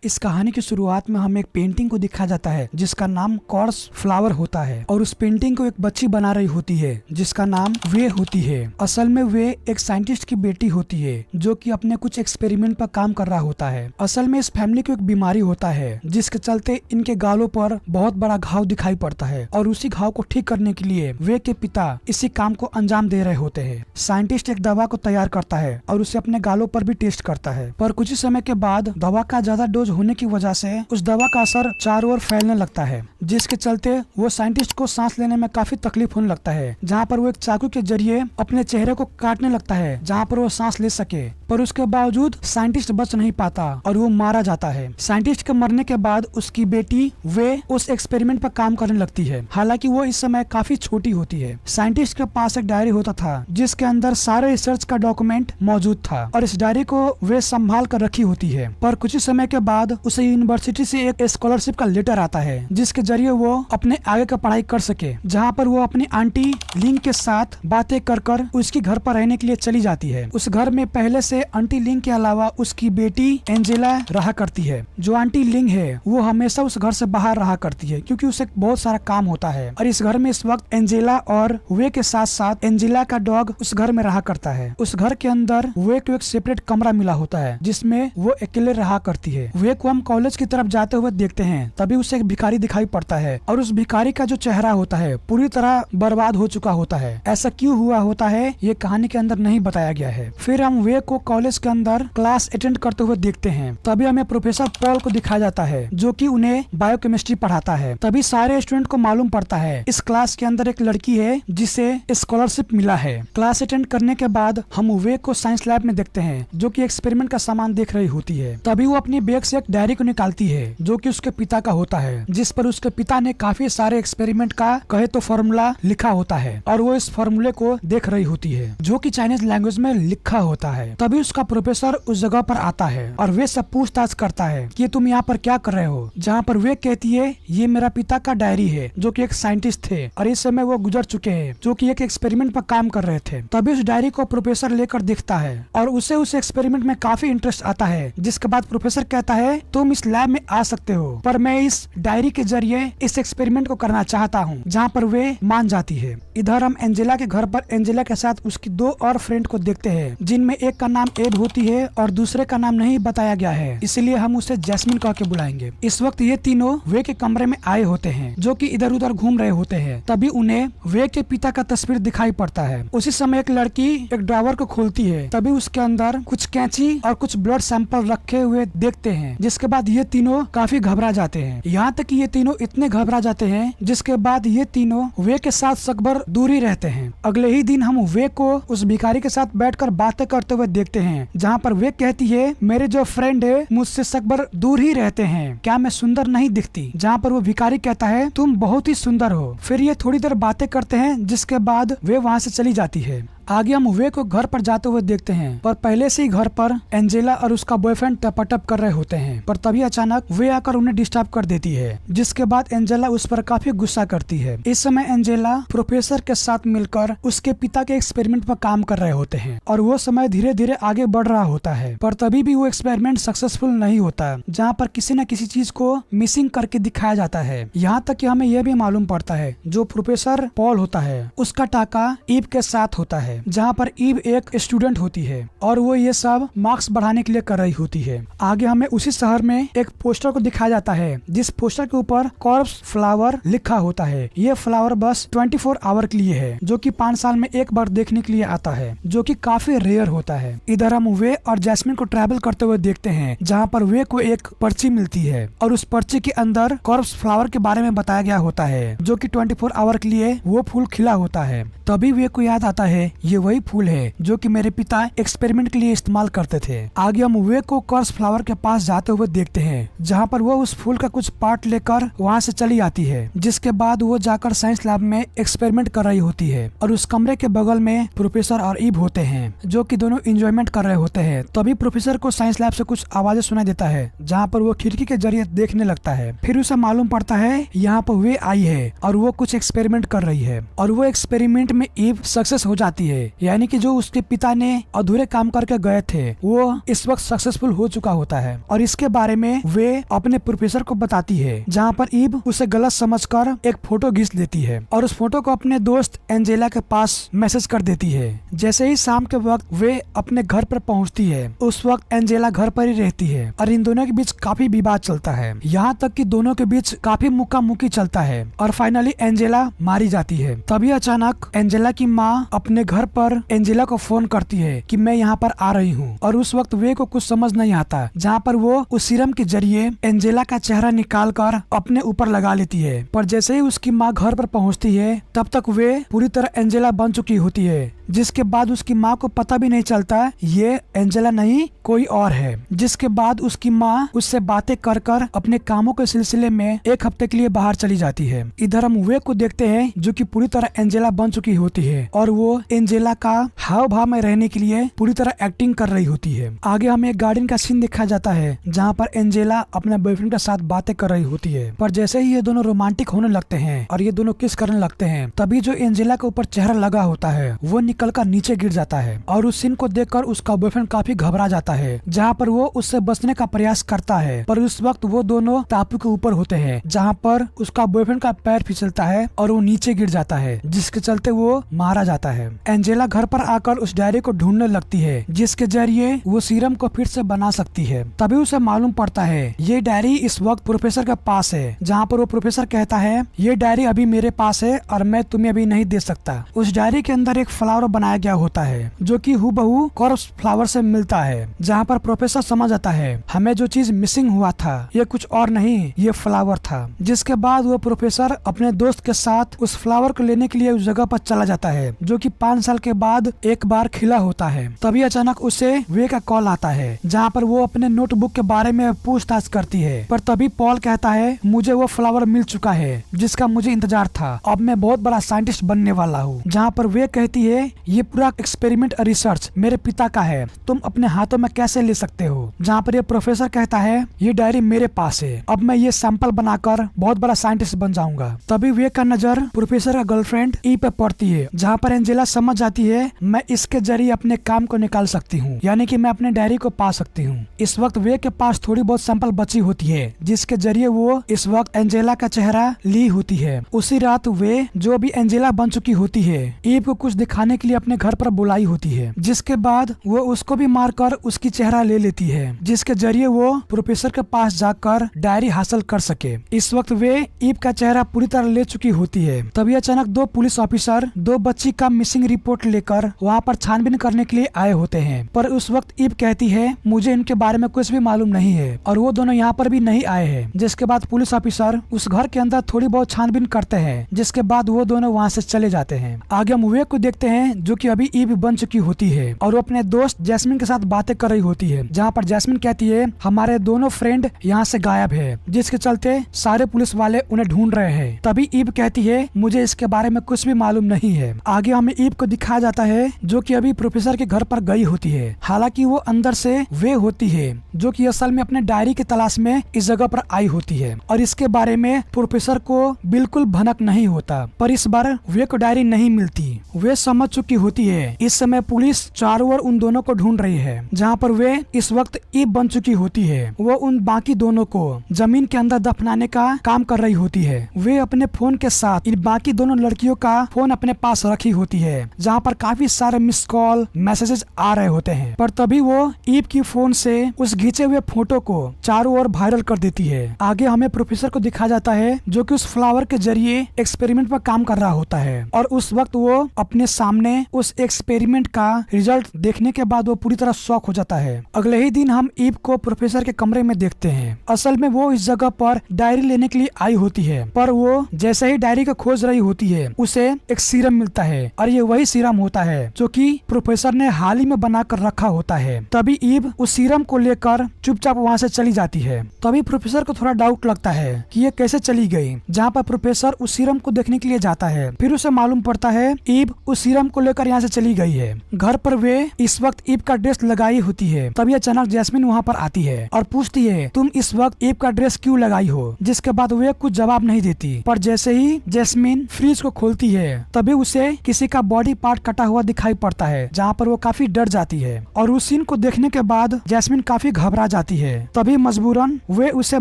इस कहानी की शुरुआत में हमें एक पेंटिंग को दिखाया जाता है जिसका नाम कॉर्स फ्लावर होता है और उस पेंटिंग को एक बच्ची बना रही होती है जिसका नाम वे होती है। असल में वे एक साइंटिस्ट की बेटी होती है जो कि अपने कुछ एक्सपेरिमेंट पर काम कर रहा होता है। असल में इस फैमिली को एक बीमारी होता है जिसके चलते इनके गालों पर बहुत बड़ा घाव दिखाई पड़ता है और उसी घाव को ठीक करने के लिए वे के पिता इसी काम को अंजाम दे रहे होते हैं। साइंटिस्ट एक दवा को तैयार करता है और उसे अपने गालों पर भी टेस्ट करता है, पर कुछ ही समय के बाद दवा का ज्यादा डोज होने की वजह से उस दवा का असर चारों ओर फैलने लगता है जिसके चलते वो साइंटिस्ट को सांस लेने में काफी तकलीफ होने लगता है। जहाँ पर वो एक चाकू के जरिए अपने चेहरे को काटने लगता है जहाँ पर वो सांस ले सके, पर उसके बावजूद साइंटिस्ट बच नहीं पाता और वो मारा जाता है। साइंटिस्ट के मरने के बाद उसकी बेटी वे उस एक्सपेरिमेंट पर काम करने लगती है। हालांकि वो इस समय काफी छोटी होती है। साइंटिस्ट के पास एक डायरी होता था जिसके अंदर सारे रिसर्च का डॉक्यूमेंट मौजूद था और इस डायरी को वे संभाल कर रखी होती है। पर कुछ ही समय के बाद उसे यूनिवर्सिटी से एक स्कॉलरशिप का लेटर आता है जिसके जरिए वो अपने आगे का पढ़ाई कर सके, जहाँ पर वो अपनी आंटी लिंग के साथ बातें कर उसके घर पर रहने के लिए चली जाती है। उस घर में पहले से आंटी लिंग के अलावा उसकी बेटी एंजेला रहा करती है। जो आंटी लिंग है वो हमेशा उस घर से बाहर रहा करती है क्योंकि उसे बहुत सारा काम होता है और इस घर में इस वक्त एंजेला और वे के साथ साथ एंजेला का डॉग उस घर में रहा करता है। उस घर के अंदर वे को एक सेपरेट कमरा मिला होता है जिसमें वो अकेले रहा करती है। वे को हम कॉलेज की तरफ जाते हुए देखते हैं, तभी उसे एक भिखारी दिखाई पड़ता है और उस भिखारी का जो चेहरा होता है पूरी तरह बर्बाद हो चुका होता है। ऐसा क्यों हुआ होता है ये कहानी के अंदर नहीं बताया गया है। फिर हम वे को कॉलेज के अंदर क्लास अटेंड करते हुए देखते हैं, तभी हमें प्रोफेसर पॉल को दिखाया जाता है जो कि उन्हें बायोकेमिस्ट्री पढ़ाता है। तभी सारे स्टूडेंट को मालूम पड़ता है इस क्लास के अंदर एक लड़की है जिसे स्कॉलरशिप मिला है। क्लास अटेंड करने के बाद हम वे को साइंस लैब में देखते हैं जो कि एक्सपेरिमेंट का सामान देख रही होती है। तभी वो अपनी बैग से एक डायरी को निकालती है जो कि उसके पिता का होता है, जिस पर उसके पिता ने काफी सारे एक्सपेरिमेंट का कहे तो फॉर्मूला लिखा होता है और वो इस फॉर्मूले को देख रही होती है जो कि चाइनीज लैंग्वेज में लिखा होता है। तभी उसका प्रोफेसर उस जगह पर आता है और वे सब पूछताछ करता है कि तुम यहाँ पर क्या कर रहे हो, जहाँ पर वे कहती है ये मेरा पिता का डायरी है जो कि एक साइंटिस्ट थे और इस समय वो गुजर चुके हैं जो कि एक एक्सपेरिमेंट पर काम कर रहे थे। तभी उस डायरी को प्रोफेसर लेकर दिखता है और उसे उस एक्सपेरिमेंट में काफी इंटरेस्ट आता है, जिसके बाद प्रोफेसर कहता है तुम इस लैब में आ सकते हो, पर मैं इस डायरी के जरिए इस एक्सपेरिमेंट को करना चाहता हूँ, जहाँ पर वे मान जाती है। इधर हम एंजेला के घर पर एंजेला के साथ उसकी दो और फ्रेंड को देखते हैं जिनमें एक का नाम एब होती है और दूसरे का नाम नहीं बताया गया है, इसलिए हम उसे जैस्मिन कह के बुलाएंगे। इस वक्त ये तीनों वे के कमरे में आए होते हैं जो कि इधर उधर घूम रहे होते हैं। तभी उन्हें वे के पिता का तस्वीर दिखाई पड़ता है। उसी समय एक लड़की एक ड्रावर को खोलती है, तभी उसके अंदर कुछ कैंची और कुछ ब्लड सैंपल रखे हुए देखते हैं, जिसके बाद ये तीनों काफी घबरा जाते हैं। यहाँ तक कि ये तीनों इतने घबरा जाते हैं जिसके बाद ये तीनों वे के साथ सकबर दूर ही रहते हैं। अगले ही दिन हम वे को उस भिखारी के साथ बैठकर बातें करते हुए देखते हैं, जहाँ पर वे कहती है मेरे जो फ्रेंड है मुझसे सकबर दूर ही रहते हैं, क्या मैं सुंदर नहीं दिखती, जहाँ पर वो भिखारी कहता है तुम बहुत ही सुंदर हो। फिर ये थोड़ी देर बातें करते हैं जिसके बाद वे वहाँ से चली जाती है। आगे हम वे को घर पर जाते हुए देखते हैं, पर पहले से ही घर पर एंजेला और उसका बॉयफ्रेंड टपाटप कर रहे होते हैं, पर तभी अचानक वे आकर उन्हें डिस्टर्ब कर देती है, जिसके बाद एंजेला उस पर काफी गुस्सा करती है। इस समय एंजेला प्रोफेसर के साथ मिलकर उसके पिता के एक्सपेरिमेंट पर काम कर रहे होते हैं और वो समय धीरे धीरे आगे बढ़ रहा होता है, पर तभी भी वो एक्सपेरिमेंट सक्सेसफुल नहीं होता, जहाँ पर किसी न किसी चीज को मिसिंग करके दिखाया जाता है। यहाँ तक कि हमें यह भी मालूम पड़ता है जो प्रोफेसर पॉल होता है उसका टाका ईव के साथ होता है, जहाँ पर ईव एक स्टूडेंट होती है और वो ये सब मार्क्स बढ़ाने के लिए कर रही होती है। आगे हमें उसी शहर में एक पोस्टर को दिखाया जाता है जिस पोस्टर के ऊपर कॉर्प्स फ्लावर लिखा होता है। ये फ्लावर बस 24 आवर के लिए है जो कि 5 साल में एक बार देखने के लिए आता है, जो कि काफी रेयर होता है। इधर हम वे और जैस्मिन को ट्रैवल करते हुए देखते हैं, जहाँ पर वे को एक पर्ची मिलती है और उस पर्ची के अंदर कॉर्प्स फ्लावर के बारे में बताया गया होता है जो कि 24 आवर के लिए वो फूल खिला होता है। तभी वे को याद आता है ये वही फूल है जो कि मेरे पिता एक्सपेरिमेंट के लिए इस्तेमाल करते थे। आगे हम वे को कॉर्प्स फ्लावर के पास जाते हुए देखते हैं, जहाँ पर वो उस फूल का कुछ पार्ट लेकर वहाँ से चली आती है, जिसके बाद वो जाकर साइंस लैब में एक्सपेरिमेंट कर रही होती है और उस कमरे के बगल में प्रोफेसर और ईव होते हैं जो कि दोनों एंजॉयमेंट कर रहे होते हैं। तभी प्रोफेसर को साइंस लैब से कुछ आवाजें सुनाई देता है, जहाँ पर वो खिड़की के जरिए देखने लगता है। फिर उसे मालूम पड़ता है यहाँ पर वे आई है और वो कुछ एक्सपेरिमेंट कर रही है और वो एक्सपेरिमेंट में ईव सक्सेस हो जाती है, यानी कि जो उसके पिता ने अधूरे काम करके गए थे वो इस वक्त सक्सेसफुल हो चुका होता है। और इसके बारे में वे अपने प्रोफेसर को बताती है, जहाँ पर ईव उसे गलत समझकर एक फोटो खींच लेती है और उस फोटो को अपने दोस्त एंजेला के पास मैसेज कर देती है। जैसे ही शाम के वक्त वे अपने घर पर पहुँचती है, उस वक्त एंजेला घर पर ही रहती है और इन दोनों के बीच काफी विवाद चलता है, यहाँ तक कि दोनों के बीच काफी मुक्का मुक्की चलता है और फाइनली एंजेला मारी जाती है। तभी अचानक एंजेला की माँ अपने घर पर एंजेला को फोन करती है कि मैं यहाँ पर आ रही हूँ और उस वक्त वे को कुछ समझ नहीं आता, जहाँ पर वो उस सीरम के जरिए एंजेला का चेहरा निकाल कर अपने ऊपर लगा लेती है। पर जैसे ही उसकी माँ घर पर पहुँचती है तब तक वे पूरी तरह एंजेला बन चुकी होती है, जिसके बाद उसकी माँ को पता भी नहीं चलता ये एंजेला नहीं कोई और है। जिसके बाद उसकी माँ उससे बातें कर कर अपने कामों के सिलसिले में एक हफ्ते के लिए बाहर चली जाती है। इधर हम वे को देखते हैं जो कि पूरी तरह एंजेला बन चुकी होती है और वो एंजेला का हाव भाव में रहने के लिए पूरी तरह एक्टिंग कर रही होती है। आगे हमें एक गार्डन का सीन दिखाया जाता है जहाँ पर एंजेला अपने बॉयफ्रेंड के साथ बातें कर रही होती है। पर जैसे ही ये दोनों रोमांटिक होने लगते हैं और ये दोनों किस करने लगते हैं, तभी जो एंजेला के ऊपर चेहरा लगा होता है वो निकलकर नीचे गिर जाता है और उस सीन को देखकर उसका बॉयफ्रेंड काफी घबरा जाता है, जहाँ पर वो उससे बचने का प्रयास करता है। पर उस वक्त वो दोनों टापू के ऊपर होते हैं, जहाँ पर उसका बॉयफ्रेंड का पैर फिसलता है और वो नीचे गिर जाता है, जिसके चलते वो मारा जाता है। एंजेला घर पर आकर उस डायरी को ढूंढने लगती है, जिसके जरिए वो सीरम को फिर से बना सकती है। तभी उसे मालूम पड़ता है ये डायरी इस वक्त प्रोफेसर के पास है, जहाँ पर वो प्रोफेसर कहता है ये डायरी अभी मेरे पास है और मैं तुम्हें अभी नहीं दे सकता। उस डायरी के अंदर एक फ्लावर बनाया गया होता है जो कि हूबहू कॉर्प्स फ्लावर से मिलता है, जहाँ पर प्रोफेसर समझ आता है हमें जो चीज मिसिंग हुआ था ये कुछ और नहीं ये फ्लावर था। जिसके बाद वो प्रोफेसर अपने दोस्त के साथ उस फ्लावर को लेने के लिए उस जगह पर चला जाता है जो कि 5 साल के बाद एक बार खिला होता है। तभी अचानक उसे वे का कॉल आता है, जहाँ पर वो अपने नोटबुक के बारे में पूछताछ करती है। पर तभी पॉल कहता है मुझे वो फ्लावर मिल चुका है जिसका मुझे इंतजार था, अब मैं बहुत बड़ा साइंटिस्ट बनने वाला हूँ। जहाँ पर वे कहती है ये पूरा एक्सपेरिमेंट और रिसर्च मेरे पिता का है, तुम अपने हाथों में कैसे ले सकते हो। जहाँ पर ये प्रोफेसर कहता है ये डायरी मेरे पास है, अब मैं ये सैंपल बनाकर बहुत बड़ा साइंटिस्ट बन जाऊंगा। तभी वे का नजर प्रोफेसर का गर्लफ्रेंड ई पे पड़ती है, जहाँ पर एंजेला समझ जाती है मैं इसके जरिए अपने काम को निकाल सकती हूँ, यानी कि मैं अपने डायरी को पा सकती हूँ। इस वक्त वे के पास थोड़ी बहुत सैंपल बची होती है, जिसके जरिए वो इस वक्त एंजेला का चेहरा ली होती है। उसी रात वे जो भी एंजेला बन चुकी होती है ईव को कुछ दिखाने के लिए अपने घर पर बुलाई होती है, जिसके बाद वो उसको भी मारकर उसकी चेहरा ले लेती है, जिसके जरिए वो प्रोफेसर के पास जाकर डायरी हासिल कर सके। इस वक्त वे ईव का चेहरा पूरी तरह ले चुकी होती है। तभी अचानक 2 पुलिस ऑफिसर 2 बच्ची का मिसिंग रिपोर्ट लेकर वहाँ पर छानबीन करने के लिए आए होते हैं। पर उस वक्त ईव कहती है मुझे इनके बारे में कुछ भी मालूम नहीं है और वो दोनों यहाँ पर भी नहीं आए हैं। जिसके बाद पुलिस ऑफिसर उस घर के अंदर थोड़ी बहुत छानबीन करते हैं, जिसके बाद वो दोनों वहाँ से चले जाते हैं। आगे हम वे को देखते हैं जो कि अभी ईव बन चुकी होती है और वो अपने दोस्त जैस्मिन के साथ बातें कर रही होती है, जहाँ पर जैस्मिन कहती है हमारे दोनों फ्रेंड यहाँ से गायब है, जिसके चलते सारे पुलिस वाले उन्हें ढूंढ रहे हैं। तभी ईव कहती है मुझे इसके बारे में कुछ भी मालूम नहीं है। आगे हमें ईव को दिखाया जाता है जो कि अभी प्रोफेसर के घर पर गई होती है, हालांकि वो अंदर से वे होती है जो कि असल में अपने डायरी की तलाश में इस जगह पर आई होती है और इसके बारे में प्रोफेसर को बिल्कुल भनक नहीं होता। पर इस बार वे को डायरी नहीं मिलती, वे समझ चुकी होती है इस समय पुलिस चारों ओर उन दोनों को ढूंढ रही है। जहाँ पर वे इस वक्त ईव बन चुकी होती है, वो उन बाकी दोनों को जमीन के अंदर दफनाने का काम कर रही होती है। वे अपने फोन के साथ इन बाकी दोनों लड़कियों का फोन अपने पास रखी होती है, जहाँ पर काफी सारे मिस कॉल मैसेजेस आ रहे होते हैं। पर तभी वो ईव की फोन से उस खींचे हुए फोटो को चारों ओर वायरल कर देती है। आगे हमें प्रोफेसर को दिखाया जाता है जो कि उस फ्लावर के जरिए एक्सपेरिमेंट पर काम कर रहा होता है और उस वक्त वो अपने सामने उस एक्सपेरिमेंट का रिजल्ट देखने के बाद वो पूरी तरह शॉक हो जाता है। अगले ही दिन हम ईव को प्रोफेसर के कमरे में देखते हैं। असल में वो इस जगह पर डायरी लेने के लिए आई होती है, पर वो जैसे ही डायरी को खोज रही होती है उसे एक सीरम मिलता है और ये वही सीरम होता है जो कि प्रोफेसर ने हाल ही में बनाकर रखा होता है। तभी ईव उस सीरम को लेकर चुपचाप वहाँ से चली जाती है। तभी प्रोफेसर को थोड़ा डाउट लगता है कि ये कैसे चली गई, जहाँ पर प्रोफेसर उस सीरम को देखने के लिए जाता है। फिर उसे मालूम पड़ता है ईव उस सीरम को को लेकर यहाँ से चली गई है। घर पर वे इस वक्त ईव का ड्रेस लगाई होती है। तभी अचानक जैस्मिन वहाँ पर आती है और पूछती है तुम इस वक्त ईव का ड्रेस क्यों लगाई हो, जिसके बाद वे कुछ जवाब नहीं देती। पर जैसे ही जैस्मिन फ्रिज को खोलती है तभी उसे किसी का बॉडी पार्ट कटा हुआ दिखाई पड़ता है, जहाँ पर वो काफी डर जाती है और उस सीन को देखने के बाद जैस्मिन काफी घबरा जाती है। तभी मजबूरन वे उसे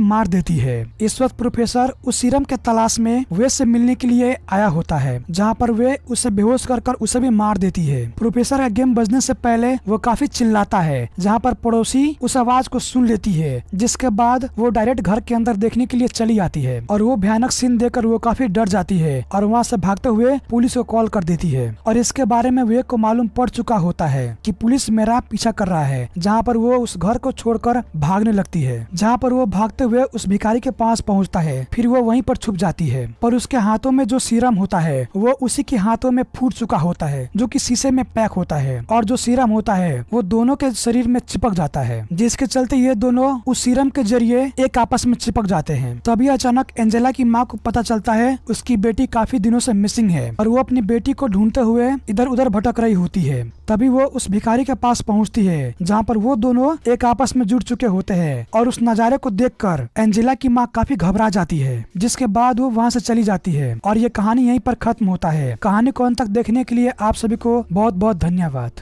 मार देती है। इस वक्त प्रोफेसर उस सीरम के तलाश में वे से मिलने के लिए आया होता है, जहाँ पर वे उसे बेहोश कर उसे भी मार देती है। प्रोफेसर का गेम बजने से पहले वो काफी चिल्लाता है, जहाँ पर पड़ोसी उस आवाज को सुन लेती है, जिसके बाद वो डायरेक्ट घर के अंदर देखने के लिए चली आती है और वो भयानक सीन देखकर वो काफी डर जाती है और वहाँ से भागते हुए पुलिस को कॉल कर देती है। और इसके बारे में वे को मालूम पड़ चुका होता है कि पुलिस मेरा पीछा कर रहा है, जहाँ पर वो उस घर को छोड़कर भागने लगती है। जहाँ पर वो भागते हुए उस भिखारी के पास पहुँचता है, फिर वो वहीं पर छुप जाती है। पर उसके हाथों में जो सीरम होता है वो उसी के हाथों में फूट चुका होता है, जो कि शीशे में पैक होता है, और जो सीरम होता है वो दोनों के शरीर में चिपक जाता है, जिसके चलते ये दोनों उस सीरम के जरिए एक आपस में चिपक जाते हैं। तभी अचानक एंजेला की माँ को पता चलता है उसकी बेटी काफी दिनों से मिसिंग है और वो अपनी बेटी को ढूंढते हुए इधर उधर भटक रही होती है। तभी वो उस भिखारी के पास पहुंचती है, जहाँ पर वो दोनों एक आपस में जुड़ चुके होते हैं और उस नजारे को देखकर एंजेला की माँ काफी घबरा जाती है, जिसके बाद वो वहाँ से चली जाती है। और ये कहानी यहीं पर खत्म होता है। कहानी को अंत तक देखने के लिए आप सभी को बहुत बहुत धन्यवाद।